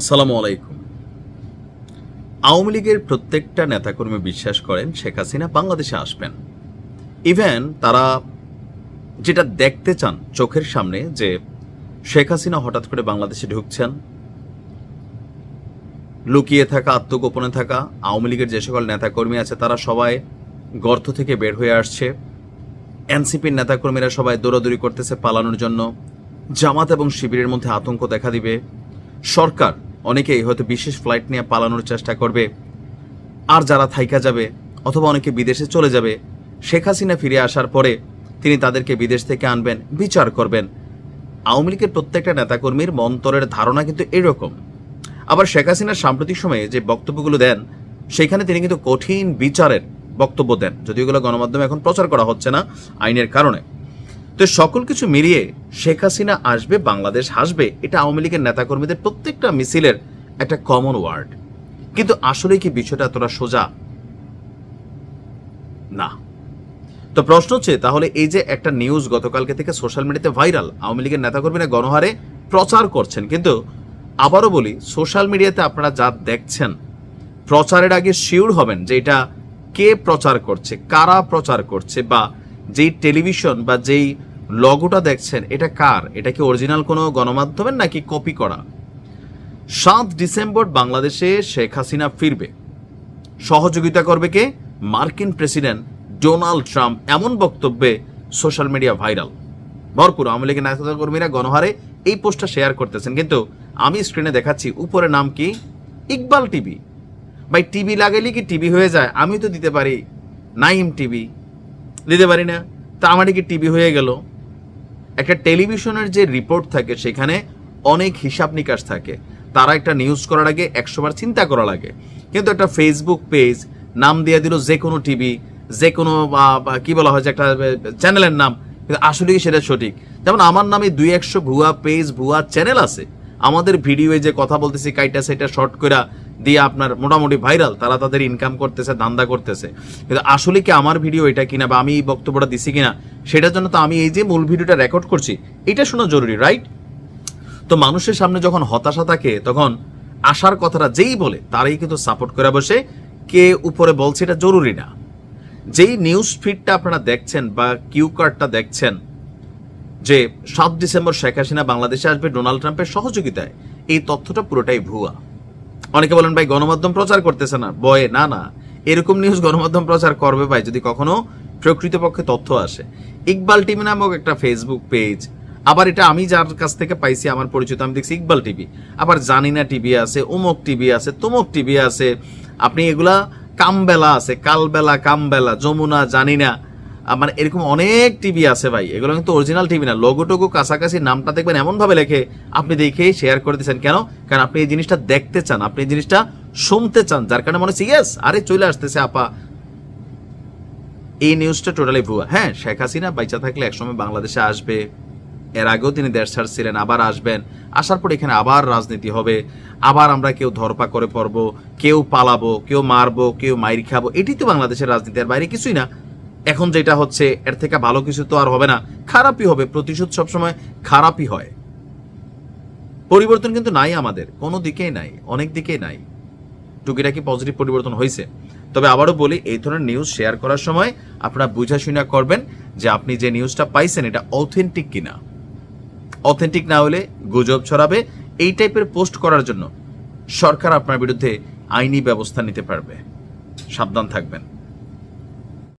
আসসালামু আলাইকুম। আওয়ামী লীগের প্রত্যেকটা নেতাকর্মী বিশ্বাস করেন শেখ হাসিনা বাংলাদেশে আসবেন। ইভেন তারা যেটা দেখতে চান চোখের সামনে যে শেখ হাসিনা হঠাৎ করে বাংলাদেশে ঢুকছেন, লুকিয়ে থাকা আত্মগোপনে থাকা আওয়ামী লীগের যে সকল নেতাকর্মী আছে তারা সবাই গর্ত থেকে বের হয়ে আসছে, এনসিপির নেতাকর্মীরা সবাই দৌড়াদৌড়ি করতেছে পালানোর জন্য, জামাত এবং শিবিরের মধ্যে আতঙ্ক দেখা দিবে, সরকার অনেকেই হয়তো বিশেষ ফ্লাইট নিয়ে পালানোর চেষ্টা করবে, আর যারা থাইকা যাবে অথবা অনেকে বিদেশে চলে যাবে, শেখ হাসিনা ফিরে আসার পরে তিনি তাদেরকে বিদেশ থেকে আনবেন, বিচার করবেন। আওয়ামী লীগের প্রত্যেকটা নেতাকর্মীর মন্তরের ধারণা কিন্তু এরকম। আবার শেখ হাসিনার সাম্প্রতিক সময়ে যে বক্তব্যগুলো দেন সেখানে তিনি কিন্তু কঠিন বিচারের বক্তব্য দেন, যদিও এগুলো গণমাধ্যমে এখন প্রচার করা হচ্ছে না আইনের কারণে। তো সকল কিছু মিলিয়ে শেখ হাসিনা আসবে, বাংলাদেশ হাসবে, এটা আওয়ামী লীগের নেতাকর্মীদের প্রত্যেকটা মিছিলের একটা কমন ওয়ার্ড। কিন্তু আসলে কি বিষয়টা এতটা সোজা না। তো প্রশ্ন হচ্ছে, তাহলে এই যে একটা নিউজ গতকালকে থেকে সোশ্যাল মিডিয়াতে ভাইরাল, আওয়ামী লীগের নেতাকর্মীরা গণহারে প্রচার করছেন, কিন্তু আবারও বলি সোশ্যাল মিডিয়াতে আপনারা যা দেখছেন প্রচারের আগে শিওর হবেন যে এটা কে প্রচার করছে, কারা প্রচার করছে, বা যেই টেলিভিশন বা যেই লগোটা দেখছেন এটা কার, এটা কি অরিজিনাল কোনো গণমাধ্যমের নাকি কপি করা। 7 ডিসেম্বর বাংলাদেশে শেখ হাসিনা ফিরবে, সহযোগিতা করবে কে? মার্কিন প্রেসিডেন্ট ডোনাল্ড ট্রাম্প। এমন বক্তব্যে সোশ্যাল মিডিয়া ভাইরাল, ভরপুর আওয়ামী লীগের নেতাকর্মীরা গণহারে এই পোস্টটা শেয়ার করতেছেন। কিন্তু আমি স্ক্রিনে দেখাচ্ছি উপরে নাম কি? ইকবাল টিভি। ভাই টিভি লাগাইলে কি টিভি হয়ে যায়? আমি তো দিতে পারি নাইম টিভি, দিতে পারি না? তা আমার কি টিভি হয়ে গেল? একটা টেলিভিশনের যে রিপোর্ট থাকে সেখানে অনেক হিসাব নিকাশ থাকে, তারা একটা নিউজ করার আগে 100 বার চিন্তা করা লাগে। কিন্তু একটা ফেসবুক পেজ নাম দিয়ে দিল যে কোনো টিভি, যে কোনো কি বলা হয় যে একটা চ্যানেলের নাম, কিন্তু আসলে কি সেটা সঠিক? যেমন আমার নামে 200 ভুয়া পেজ, ভুয়া চ্যানেল আছে, আমাদের ভিডিও যে কথা বলতেছি কাইটা সেটা শর্ট করে দিয়ে আপনার মোটামুটি ভাইরাল, তারা তাদের ইনকাম করতেছে, ধান্দা করতেছে। কিন্তু আসলে কি আমার ভিডিও এটা কিনা বা আমি এই বক্তব্যটা দিছি কিনা সেটার জন্য তো আমি এই যে মূল ভিডিওটা রেকর্ড করছি এটা শোনা জরুরি, রাইট? তো মানুষের সামনে যখন হতাশা থাকে তখন আসার কথাটা যেই বলে তারাই কিন্তু সাপোর্ট করে বসে, কে উপরে বলছে এটা জরুরি না। যেই নিউজ ফিডটা আপনারা দেখছেন বা কিউ কার্ডটা দেখছেন যে 7 ডিসেম্বর শেখ হাসিনা বাংলাদেশে আসবে ডোনাল্ড ট্রাম্পের সহযোগিতায়, এই তথ্যটা পুরোটাই ভুয়া। অনেকে বলেন ভাই গণমাধ্যম প্রচার করতেছে না, বয়ে না, এরকম নিউজ গণমাধ্যম প্রচার করবে ভাই যদি কখনো প্রকৃতপক্ষে তথ্য আসে। ইকবাল টিভি নামক একটা ফেসবুক পেজ, আবার এটা আমি যার কাছ থেকে পাইছি আমার পরিচিত, আমি দেখছি ইকবাল টিভি, আবার জানি না টিভি আছে, অমুক টিভি আছে, তমুক টিভি আছে, আপনি এগুলা কামবেলা আছে, কালবেলা, কামবেলা, যমুনা, জানি না, মানে এরকম অনেক টিভি আছে ভাই, এগুলো কিন্তু অরিজিনাল টিভি না। লোগোটোগো কাছাকাছি নামটা দেখবেন এমনভাবে লেখে, আপনি দেখে শেয়ার করে দিচ্ছেন কেন? কারণ আপনি এই জিনিসটা দেখতে চান, আপনি এই জিনিসটা শুনতে চান, যার কারণে মনে হচ্ছে ইয়েস, আরে চলে আসতেছে আপা। এই নিউজটা টোটালি ভুয়া। হ্যাঁ, শেখ হাসিনা বাইচা থাকলে একসময় বাংলাদেশে আসবে, এর আগেও তিনি দেশ ছাড়ছিলেন, আবার আসবেন, আসার পর এখানে আবার রাজনীতি হবে, আবার আমরা কেউ ধরপা করে পড়বো, কেউ পালাবো, কেউ মারবো, কেউ মাইর খাবো, এটি তো বাংলাদেশের রাজনীতি, আর বাইরে কিছুই না। এখন যেটা হচ্ছে এর থেকে ভালো কিছু তো আর হবে না, খারাপই হবে। প্রতিশোধ সবসময় খারাপই হয়। পরিবর্তন কিন্তু নাই, আমাদের কোনো দিকেই নাই, অনেক দিকেই নাই। টুকিটাকি পজিটিভ পরিবর্তন হয়েছে। তবে আবারও বলি, এই ধরনের নিউজ শেয়ার করার সময় আপনারা বুঝা শুনা করবেন যে আপনি যে নিউজটা পাইছেন এটা অথেন্টিক কিনা। অথেন্টিক না হলে গুজব ছড়াবে। এই টাইপের পোস্ট করার জন্য সরকার আপনার বিরুদ্ধে আইনি ব্যবস্থা নিতে পারবে, সাবধান থাকবেন।